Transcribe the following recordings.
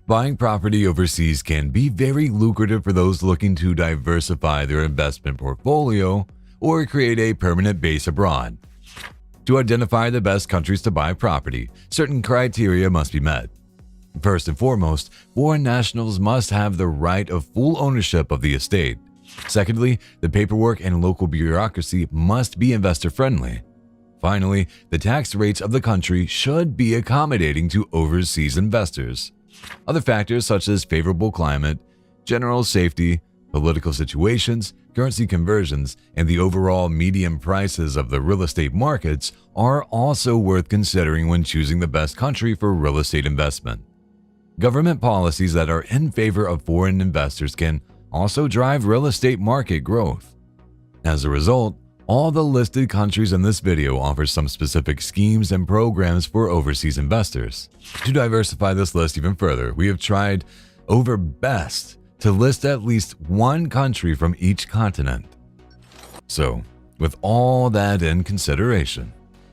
Buying property overseas can be very lucrative for those looking to diversify their investment portfolio or create a permanent base abroad. To identify the best countries to buy property, certain criteria must be met. First and foremost, foreign nationals must have the right of full ownership of the estate. Secondly, the paperwork and local bureaucracy must be investor-friendly. Finally, the tax rates of the country should be accommodating to overseas investors. Other factors such as favorable climate, general safety, political situations, currency conversions, and the overall median prices of the real estate markets are also worth considering when choosing the best country for real estate investment. Government policies that are in favor of foreign investors can also drive real estate market growth. As a result, all the listed countries in this video offer some specific schemes and programs for overseas investors. To diversify this list even further, we have tried over best to list at least one country from each continent. So, with all that in consideration,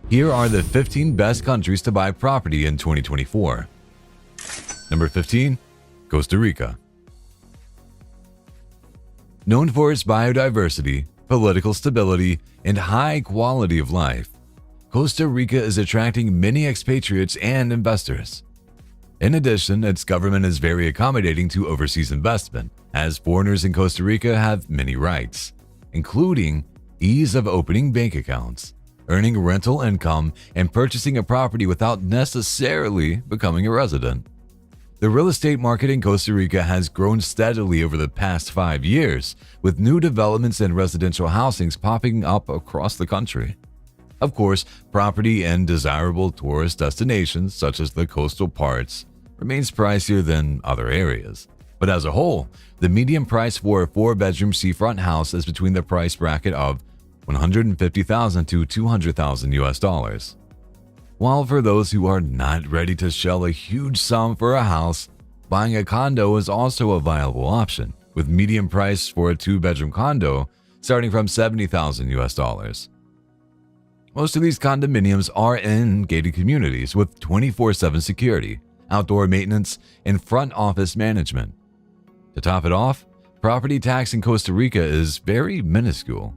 here are the 15 best countries to buy property in 2024. Number 15, Costa Rica. Known for its biodiversity, political stability, and high quality of life, Costa Rica is attracting many expatriates and investors. In addition, its government is very accommodating to overseas investment, as foreigners in Costa Rica have many rights, including ease of opening bank accounts, earning rental income, and purchasing a property without necessarily becoming a resident. The real estate market in Costa Rica has grown steadily over the past 5 years, with new developments and residential housings popping up across the country. Of course, property in desirable tourist destinations, such as the coastal parts, remains pricier than other areas. But as a whole, the median price for a 4-bedroom seafront house is between the price bracket of $150,000 to $200,000. While for those who are not ready to shell a huge sum for a house, buying a condo is also a viable option, with median price for a 2-bedroom condo starting from $70,000. Most of these condominiums are in gated communities with 24/7 security, outdoor maintenance, and front office management. To top it off, property tax in Costa Rica is very minuscule.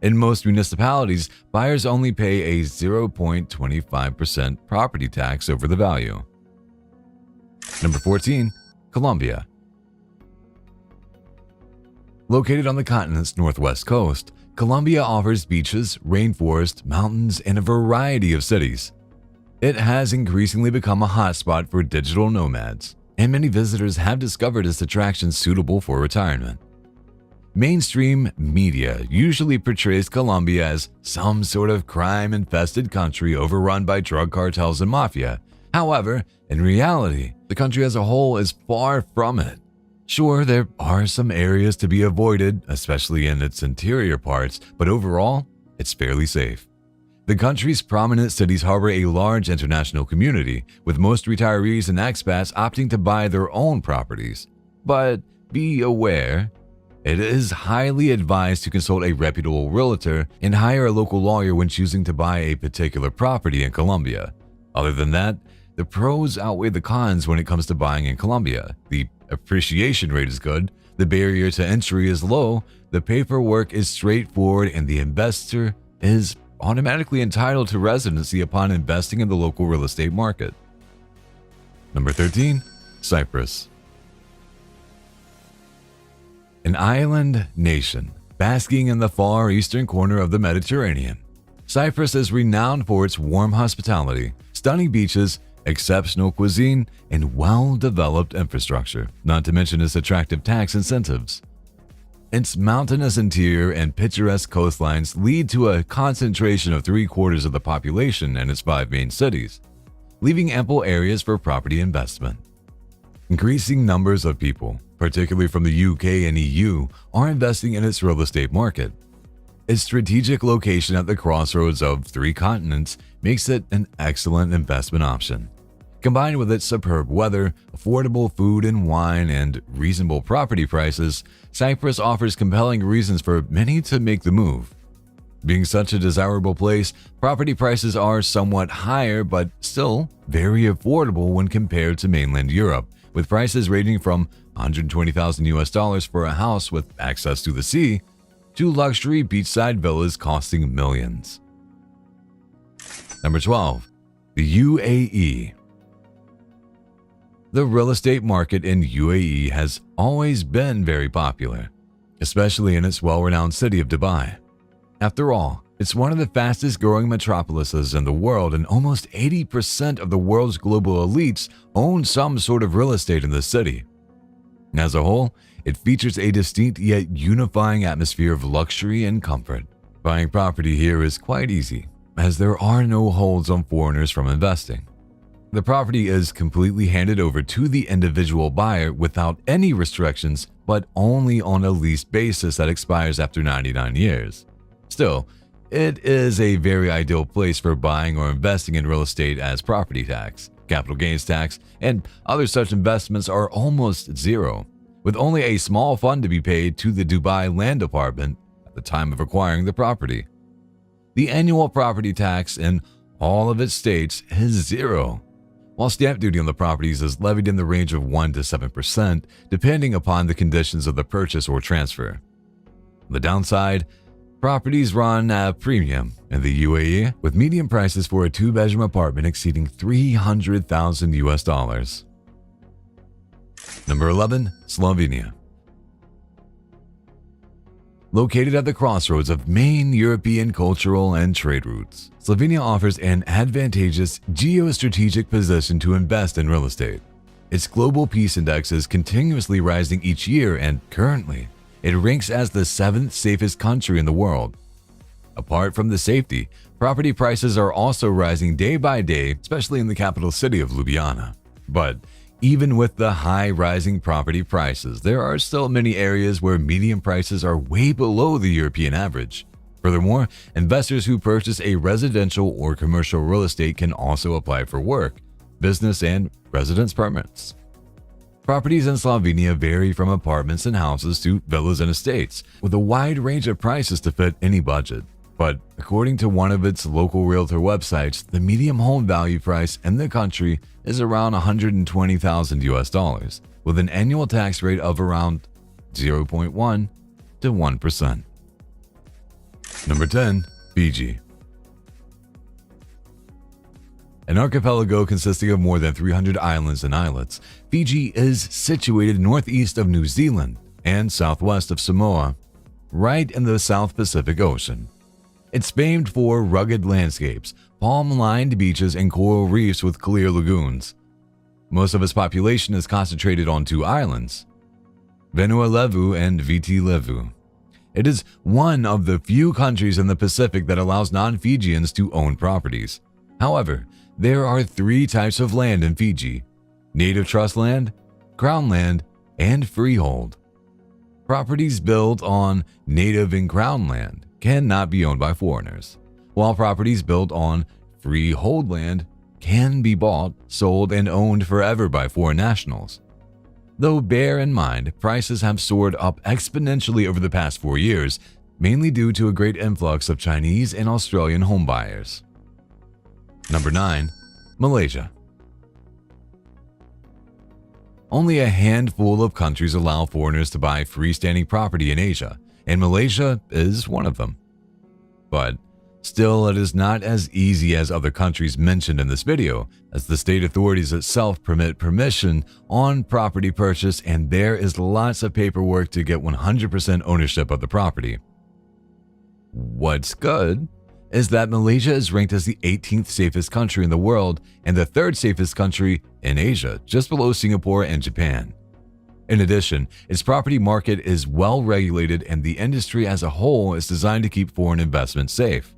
In most municipalities, buyers only pay a 0.25% property tax over the value. Number 14, Colombia. Located on the continent's northwest coast, Colombia offers beaches, rainforest, mountains, and a variety of cities. It has increasingly become a hotspot for digital nomads, and many visitors have discovered its attractions suitable for retirement. Mainstream media usually portrays Colombia as some sort of crime-infested country overrun by drug cartels and mafia. However, in reality, the country as a whole is far from it. Sure, there are some areas to be avoided, especially in its interior parts, but overall, it's fairly safe. The country's prominent cities harbor a large international community, with most retirees and expats opting to buy their own properties. But be aware, it is highly advised to consult a reputable realtor and hire a local lawyer when choosing to buy a particular property in Colombia. Other than that, the pros outweigh the cons when it comes to buying in Colombia. The appreciation rate is good, the barrier to entry is low, the paperwork is straightforward, and the investor is automatically entitled to residency upon investing in the local real estate market. Number 13, Cyprus. An island nation basking in the far eastern corner of the Mediterranean, Cyprus is renowned for its warm hospitality, stunning beaches, exceptional cuisine, and well-developed infrastructure, not to mention its attractive tax incentives. Its mountainous interior and picturesque coastlines lead to a concentration of 3/4 of the population in its 5 main cities, leaving ample areas for property investment. Increasing numbers of people, particularly from the UK and EU, are investing in its real estate market. Its strategic location at the crossroads of 3 continents makes it an excellent investment option. Combined with its superb weather, affordable food and wine, and reasonable property prices, Cyprus offers compelling reasons for many to make the move. Being such a desirable place, property prices are somewhat higher but still very affordable when compared to mainland Europe, with prices ranging from $120,000 for a house with access to the sea to luxury beachside villas costing millions. Number 12. The UAE. The real estate market in UAE has always been very popular, especially in its well-renowned city of Dubai. After all, it's one of the fastest growing metropolises in the world, and almost 80% of the world's global elites own some sort of real estate in the city. As a whole, it features a distinct yet unifying atmosphere of luxury and comfort. Buying property here is quite easy, as there are no holds on foreigners from investing. The property is completely handed over to the individual buyer without any restrictions, but only on a lease basis that expires after 99 years. Still, it is a very ideal place for buying or investing in real estate, as property tax, capital gains tax, and other such investments are almost zero, with only a small fund to be paid to the Dubai Land Department at the time of acquiring the property. The annual property tax in all of its states is zero, while stamp duty on the properties is levied in the range of 1 to 7%, depending upon the conditions of the purchase or transfer. The downside, properties run at a premium in the UAE, with median prices for a 2-bedroom apartment exceeding $300,000. Number 11. Slovenia. Located at the crossroads of main European cultural and trade routes, Slovenia offers an advantageous geostrategic position to invest in real estate. Its global peace index is continuously rising each year, and currently, it ranks as the 7th safest country in the world. Apart from the safety, property prices are also rising day by day, especially in the capital city of Ljubljana. But even with the high rising property prices, there are still many areas where median prices are way below the European average. Furthermore, investors who purchase a residential or commercial real estate can also apply for work, business, and residence permits. Properties in Slovenia vary from apartments and houses to villas and estates, with a wide range of prices to fit any budget. But according to one of its local realtor websites, the median home value price in the country is around $120,000, with an annual tax rate of around 0.1 to 1%. Number 10. Fiji. An archipelago consisting of more than 300 islands and islets, Fiji is situated northeast of New Zealand and southwest of Samoa, right in the South Pacific Ocean. It's famed for rugged landscapes, palm-lined beaches, and coral reefs with clear lagoons. Most of its population is concentrated on 2 islands, Vanua Levu and Viti Levu. It is one of the few countries in the Pacific that allows non-Fijians to own properties. However, there are 3 types of land in Fiji: native trust land, crown land, and freehold. Properties built on native and crown land cannot be owned by foreigners, while properties built on freehold land can be bought, sold, and owned forever by foreign nationals. Though bear in mind, prices have soared up exponentially over the past 4 years, mainly due to a great influx of Chinese and Australian homebuyers. Number 9. Malaysia. Only a handful of countries allow foreigners to buy freestanding property in Asia, and Malaysia is one of them. But still, it is not as easy as other countries mentioned in this video, as the state authorities itself permit permission on property purchase, and there is lots of paperwork to get 100% ownership of the property. What's good is that Malaysia is ranked as the 18th safest country in the world and the 3rd safest country in Asia, just below Singapore and Japan. In addition, its property market is well regulated, and the industry as a whole is designed to keep foreign investment safe.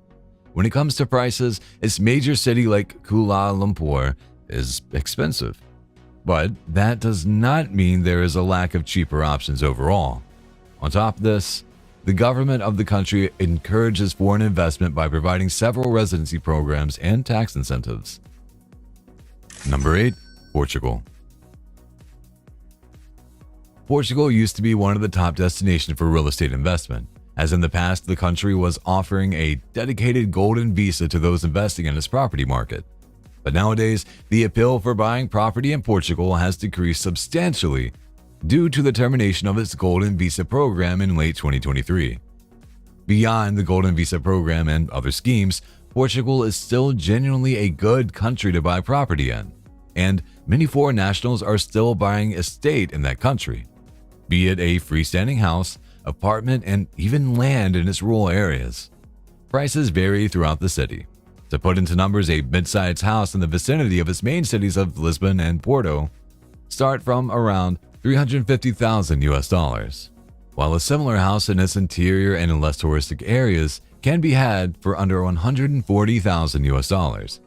When it comes to prices, its major city like Kuala Lumpur is expensive. But that does not mean there is a lack of cheaper options overall. On top of this, the government of the country encourages foreign investment by providing several residency programs and tax incentives. Number 8. Portugal. Portugal used to be one of the top destinations for real estate investment, as in the past the country was offering a dedicated golden visa to those investing in its property market. But nowadays, the appeal for buying property in Portugal has decreased substantially due to the termination of its Golden Visa program in late 2023. Beyond the Golden Visa program and other schemes, Portugal is still genuinely a good country to buy property in, and many foreign nationals are still buying estate in that country, be it a freestanding house, apartment, and even land in its rural areas. Prices vary throughout the city. To put into numbers, a mid-sized house in the vicinity of its main cities of Lisbon and Porto start from around $350,000, while a similar house in its interior and in less touristic areas can be had for under $140,000.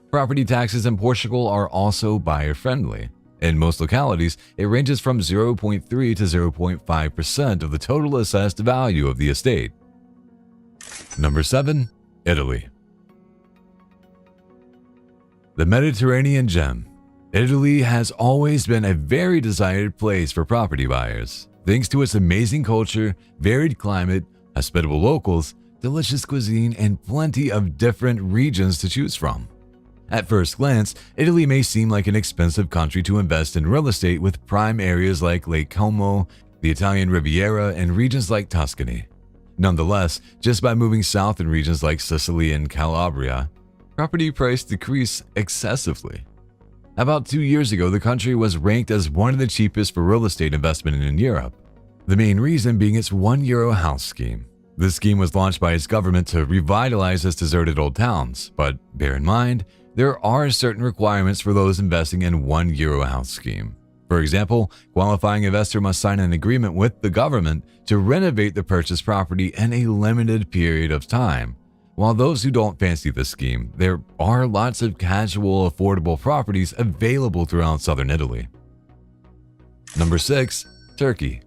Property taxes in Portugal are also buyer-friendly. In most localities, it ranges from 0.3 to 0.5% of the total assessed value of the estate. Number 7. Italy. The Mediterranean gem. Italy has always been a very desired place for property buyers, thanks to its amazing culture, varied climate, hospitable locals, delicious cuisine, and plenty of different regions to choose from. At first glance, Italy may seem like an expensive country to invest in real estate with prime areas like Lake Como, the Italian Riviera, and regions like Tuscany. Nonetheless, just by moving south in regions like Sicily and Calabria, property price decreased excessively. About 2 years ago, the country was ranked as one of the cheapest for real estate investment in Europe, the main reason being its €1 house scheme. This scheme was launched by its government to revitalize its deserted old towns, but bear in mind, there are certain requirements for those investing in €1 house scheme. For example, qualifying investor must sign an agreement with the government to renovate the purchased property in a limited period of time. While those who don't fancy this scheme, there are lots of casual, affordable properties available throughout southern Italy. Number 6. Turkey.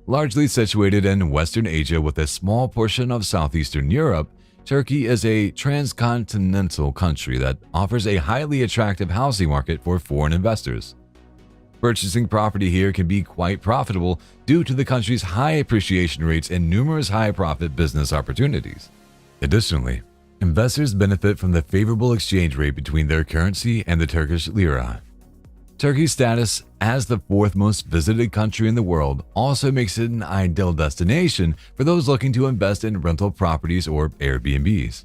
Largely situated in Western Asia with a small portion of Southeastern Europe, Turkey is a transcontinental country that offers a highly attractive housing market for foreign investors. Purchasing property here can be quite profitable due to the country's high appreciation rates and numerous high-profit business opportunities. Additionally, investors benefit from the favorable exchange rate between their currency and the Turkish lira. Turkey's status as the fourth most visited country in the world also makes it an ideal destination for those looking to invest in rental properties or Airbnbs.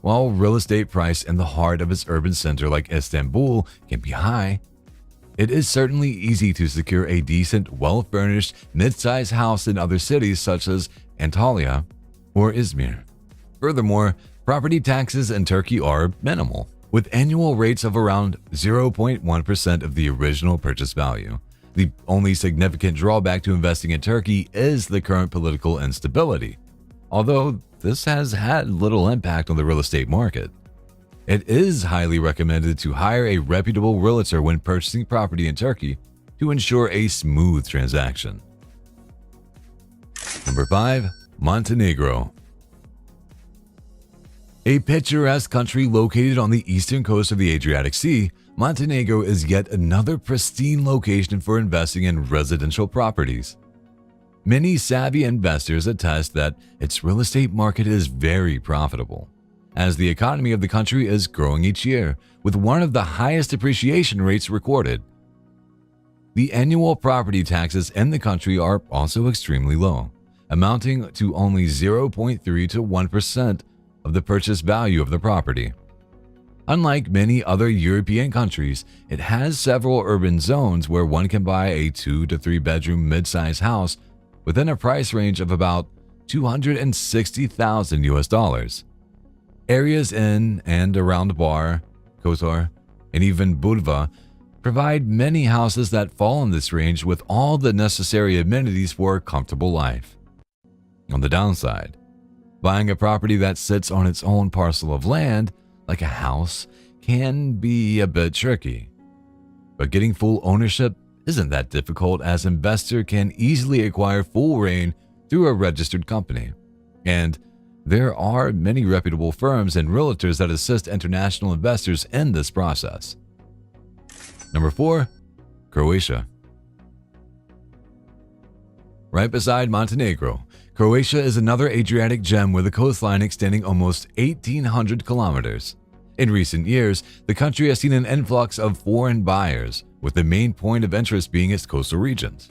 While real estate price in the heart of its urban center like Istanbul can be high, it is certainly easy to secure a decent, well-furnished, mid-sized house in other cities such as Antalya or Izmir. Furthermore, property taxes in Turkey are minimal, with annual rates of around 0.1% of the original purchase value. The only significant drawback to investing in Turkey is the current political instability, although this has had little impact on the real estate market. It is highly recommended to hire a reputable realtor when purchasing property in Turkey to ensure a smooth transaction. Number 5. Montenegro. A picturesque country located on the eastern coast of the Adriatic Sea, Montenegro is yet another pristine location for investing in residential properties. Many savvy investors attest that its real estate market is very profitable, as the economy of the country is growing each year, with one of the highest appreciation rates recorded. The annual property taxes in the country are also extremely low, amounting to only 0.3 to 1% of the purchase value of the property. Unlike many other European countries, it has several urban zones where one can buy a 2 to 3 bedroom mid-sized house within a price range of about $260,000. Areas in and around Bar, Kotor, and even Budva provide many houses that fall in this range with all the necessary amenities for a comfortable life. On the downside, buying a property that sits on its own parcel of land, like a house, can be a bit tricky. But getting full ownership isn't that difficult, as investor can easily acquire full reign through a registered company. And there are many reputable firms and realtors that assist international investors in this process. Number 4. Croatia. Right beside Montenegro, Croatia is another Adriatic gem with a coastline extending almost 1,800 kilometers. In recent years, the country has seen an influx of foreign buyers, with the main point of interest being its coastal regions.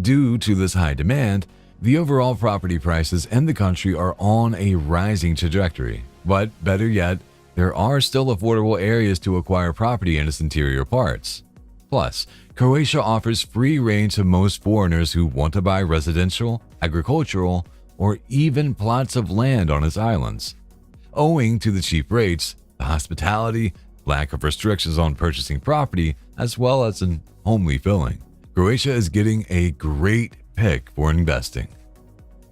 Due to this high demand, the overall property prices in the country are on a rising trajectory. But better yet, there are still affordable areas to acquire property in its interior parts. Plus, Croatia offers free rein to most foreigners who want to buy residential, agricultural, or even plots of land on its islands. Owing to the cheap rates, the hospitality, lack of restrictions on purchasing property, as well as an homely feeling, Croatia is getting a great pick for investing.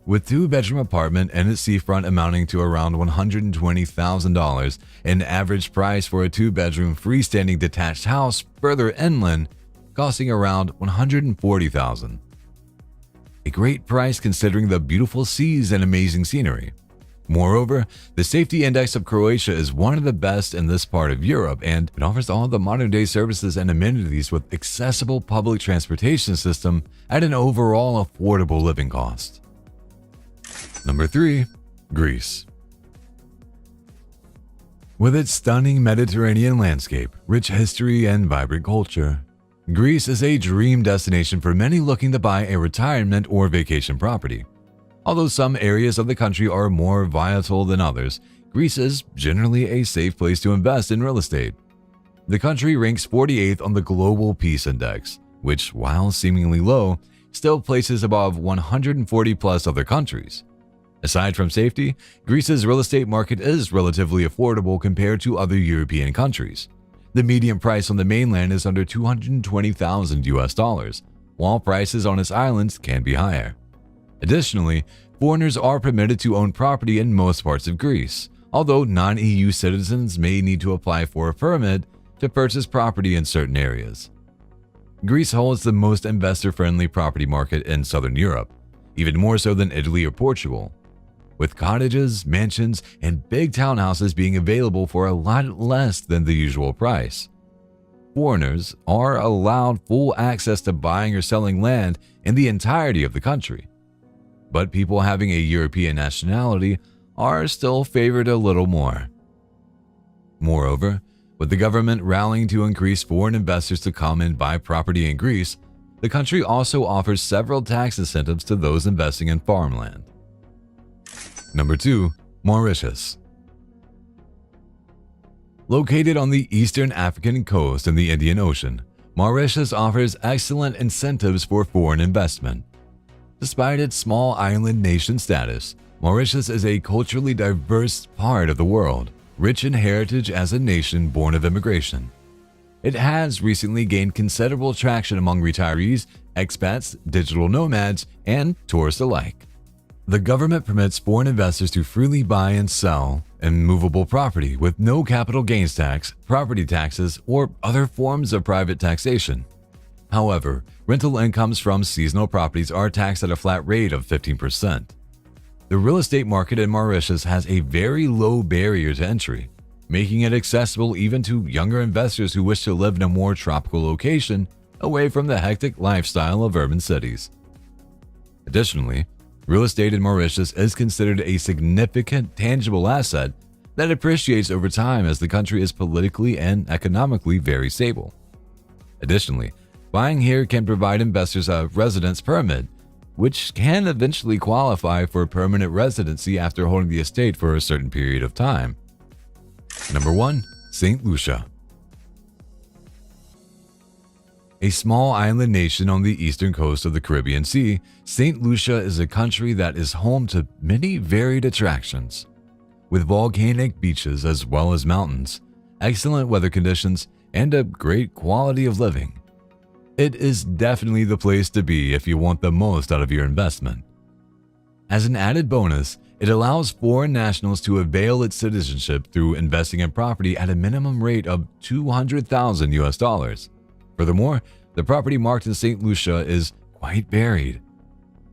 With two-bedroom apartment and its seafront amounting to around $120,000, an average price for a two-bedroom freestanding detached house further inland costing around $140,000. A great price considering the beautiful seas and amazing scenery. Moreover, the safety index of Croatia is one of the best in this part of Europe, and it offers all the modern-day services and amenities with accessible public transportation system at an overall affordable living cost. Number 3. Greece. With its stunning Mediterranean landscape, rich history, and vibrant culture, Greece is a dream destination for many looking to buy a retirement or vacation property. Although some areas of the country are more volatile than others, Greece is generally a safe place to invest in real estate. The country ranks 48th on the Global Peace Index, which, while seemingly low, still places above 140 plus other countries. Aside from safety, Greece's real estate market is relatively affordable compared to other European countries. The median price on the mainland is under $220,000, while prices on its islands can be higher. Additionally, foreigners are permitted to own property in most parts of Greece, although non-EU citizens may need to apply for a permit to purchase property in certain areas. Greece holds the most investor-friendly property market in southern Europe, even more so than Italy or Portugal, with cottages, mansions, and big townhouses being available for a lot less than the usual price. Foreigners are allowed full access to buying or selling land in the entirety of the country, but people having a European nationality are still favored a little more. Moreover, with the government rallying to increase foreign investors to come and buy property in Greece, the country also offers several tax incentives to those investing in farmland. Number 2. Mauritius. Located on the eastern African coast in the Indian Ocean, Mauritius offers excellent incentives for foreign investment. Despite its small island nation status, Mauritius is a culturally diverse part of the world, rich in heritage as a nation born of immigration. It has recently gained considerable traction among retirees, expats, digital nomads, and tourists alike. The government permits foreign investors to freely buy and sell immovable property with no capital gains tax, property taxes, or other forms of private taxation. However, rental incomes from seasonal properties are taxed at a flat rate of 15%. The real estate market in Mauritius has a very low barrier to entry, making it accessible even to younger investors who wish to live in a more tropical location away from the hectic lifestyle of urban cities. Additionally, real estate in Mauritius is considered a significant tangible asset that appreciates over time as the country is politically and economically very stable. Additionally, buying here can provide investors a residence permit, which can eventually qualify for permanent residency after holding the estate for a certain period of time. Number 1. St. Lucia. A small island nation on the eastern coast of the Caribbean Sea, St. Lucia is a country that is home to many varied attractions. With volcanic beaches as well as mountains, excellent weather conditions, and a great quality of living, it is definitely the place to be if you want the most out of your investment. As an added bonus, it allows foreign nationals to avail its citizenship through investing in property at a minimum rate of $200,000. Furthermore, the property market in St. Lucia is quite varied,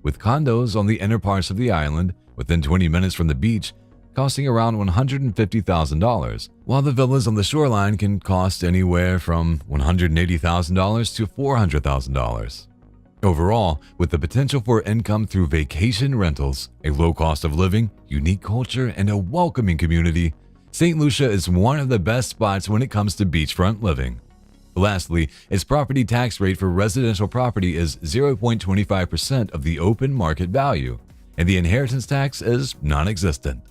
with condos on the inner parts of the island within 20 minutes from the beach costing around $150,000, while the villas on the shoreline can cost anywhere from $180,000 to $400,000. Overall, with the potential for income through vacation rentals, a low cost of living, unique culture, and a welcoming community, St. Lucia is one of the best spots when it comes to beachfront living. Lastly, its property tax rate for residential property is 0.25% of the open market value, and the inheritance tax is non-existent.